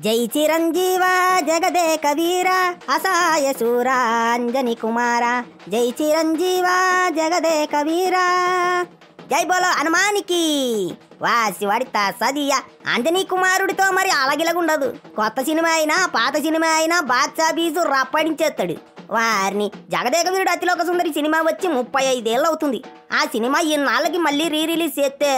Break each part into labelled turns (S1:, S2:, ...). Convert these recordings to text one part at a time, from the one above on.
S1: జై చిరంజీవ జగదేక వీర అసాయ శూర అంజని కుమార. జై చిరంజీవ జగదేక వీర. జై బోలో హనుమానికి. వాసివాడి తసదియ అంజనీ కుమారుడితో మరి అలగిలగుండదు. కొత్త సినిమా అయినా పాత సినిమా అయినా బాక్స్ ఆఫీసు రప్పాడించేస్తాడు. వారిని జగదేక వీరుడు అతిలోక సుందరి సినిమా వచ్చి 35 ఏళ్ళు అవుతుంది. ఆ సినిమా ఇన్నాళ్ళకి మళ్ళీ రిలీజ్ చేస్తే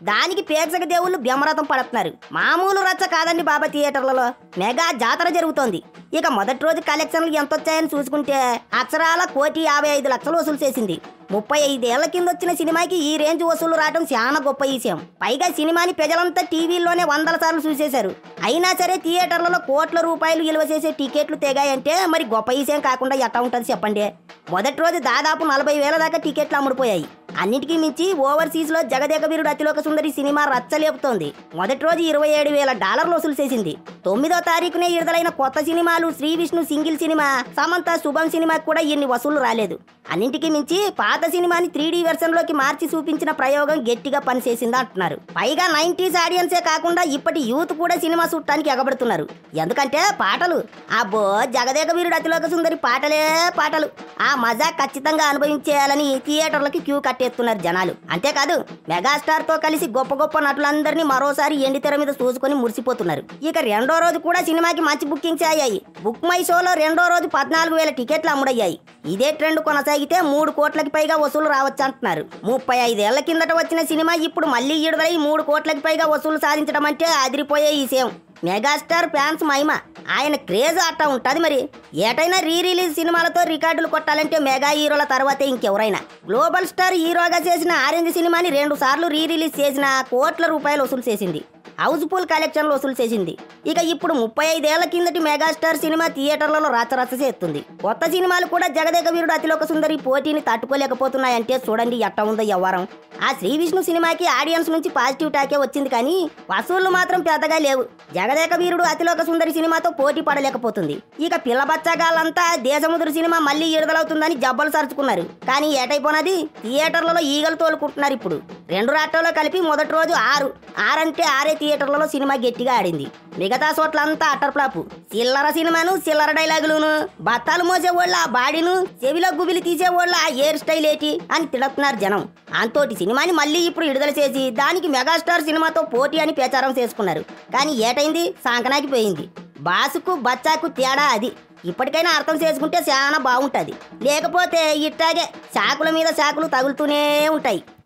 S1: దానికి ప్రేక్షక దేవుళ్ళు బ్రహ్మరథం పడుతున్నారు. మామూలు రచ్చ కాదండి బాబా. థియేటర్లలో మెగా జాతర జరుగుతోంది. ఇక మొదటి రోజు కలెక్షన్లు ఎంత వచ్చాయని చూసుకుంటే అక్షరాల 1,55,00,000 వసూలు చేసింది. 35 ఏళ్ల కింద వచ్చిన సినిమాకి ఈ రేంజ్ వసూలు రావడం చాలా గొప్ప విషయం. పైగా సినిమాని ప్రజలంతా టీవీల్లోనే 100 సార్లు చూసేశారు. అయినా సరే థియేటర్లలో కోట్ల రూపాయలు విలువ చేసే టికెట్లు తెగాయంటే మరి గొప్ప విషయం కాకుండా ఎట్టా ఉంటుంది చెప్పండి. మొదటి రోజు దాదాపు 40,000 దాకా టికెట్లు అమ్ముడుపోయాయి. అన్నిటికీ మించి ఓవర్సీస్ లో జగదేక వీరుడు అతిలోక సుందరి సినిమా రచ్చలేపుతోంది. మొదటి రోజు $27,000 వసూలు చేసింది. 9వ తారీఖునే విడుదలైన కొత్త సినిమాలు శ్రీ విష్ణు సింగిల్ సినిమా, సమంత శుభం సినిమాకి కూడా ఇన్ని వసూలు రాలేదు. అన్నింటికి మించి పాత సినిమాని 3D వెర్షన్ లోకి మార్చి చూపించిన ప్రయోగం గట్టిగా పనిచేసింది అంటున్నారు. పైగా 90s ఆడియన్సే కాకుండా ఇప్పటి యూత్ కూడా సినిమా చూడటానికి ఎగబడుతున్నారు. ఎందుకంటే పాటలు అబ్బో జగదేక వీరుడు అతిలోక సుందరి పాటలే పాటలు. ఆ మజా ఖచ్చితంగా అనుభవించేయాలని థియేటర్లకి క్యూ కట్టేస్తున్నారు జనాలు. అంతేకాదు మెగాస్టార్ తో కలిసి గొప్ప గొప్ప నటులందరినీ మరోసారి ఎండితెర మీద చూసుకొని మురిసిపోతున్నారు. ఇక రెండో రోజు కూడా సినిమాకి మంచి బుకింగ్స్ అయ్యాయి. బుక్ మై షోలో రెండో రోజు 14,000 టికెట్లు అమ్ముడయ్యాయి. ఇదే ట్రెండ్ కొనసాగితే 3 కోట్లకి పైగా వసూలు రావచ్చు అంటున్నారు. 35 ఏళ్ల కిందట వచ్చిన సినిమా ఇప్పుడు మళ్ళీ విడుదలై 3 కోట్లకి పైగా వసూలు సాధించడం అంటే అదిరిపోయే విషయం. మెగాస్టార్ ఫ్యాన్స్ మహిమ. ఆయన క్రేజ్ అట్టా ఉంటుంది. మరి ఏటైనా రిలీజ్ సినిమాలతో రికార్డులు కొట్టాలంటే మెగా హీరోల తర్వాతే ఇంకెవరైనా. గ్లోబల్ స్టార్ హీరోగా చేసిన ఆరెంజ్ సినిమాని 2 సార్లు రిలీజ్ చేసిన కోట్ల రూపాయలు వసూలు చేసింది. హౌస్ఫుల్ కలెక్షన్లు వసూలు చేసింది. ఇక ఇప్పుడు 35 ఏళ్ల కిందటి మెగాస్టార్ సినిమా థియేటర్లలో రచ్చరచ్చ చేస్తుంది. కొత్త సినిమాలు కూడా జగదేక వీరుడు అతిలోక సుందరి పోటీని తట్టుకోలేకపోతున్నాయంటే చూడండి ఎట్టా ఉందో వ్యవహారం. ఆ శ్రీ విష్ణు సినిమాకి ఆడియన్స్ నుంచి పాజిటివ్ టాకే వచ్చింది, కానీ వసూళ్లు మాత్రం పెద్దగా లేవు. జగదేక వీరుడు అతిలోక సుందరి సినిమాతో పోటీ పడలేకపోతుంది. ఇక పిల్ల బచ్చగాళ్ళంతా దేశముదురు సినిమా మళ్ళీ విడుదలవుతుందని జబ్బలు సరుచుకున్నారు. కానీ ఏటైపోయినది థియేటర్లలో ఈగలు తోలుకుంటున్నారు. ఇప్పుడు 2 రాష్ట్రాల్లో కలిపి మొదటి రోజు 6 అంటే 6 థియేటర్లలో సినిమా గట్టిగా ఆడింది. మిగతా చోట్లంతా అటర్ ఫ్లాపు. చిల్లర సినిమాను చిల్లర డైలాగులును, బత్తాలు మోసేవాళ్ళు ఆ బాడీను, చెవిలో గుబిలి తీసేవాళ్ళు ఆ హెయిర్ స్టైల్ ఏటి అని తిడుతున్నారు జనం. అంతోటి సినిమాని మళ్ళీ ఇప్పుడు విడుదల చేసి దానికి మెగాస్టార్ సినిమాతో పోటీ అని ప్రచారం చేసుకున్నారు. కానీ ఏటైంది? సంకనాకిపోయింది. బాసుకు బచ్చాకు తేడా అది. ఇప్పటికైనా అర్థం చేసుకుంటే చాలా బాగుంటుంది. లేకపోతే ఇట్టాగే శాకుల మీద శాకులు తగులుతూనే ఉంటాయి.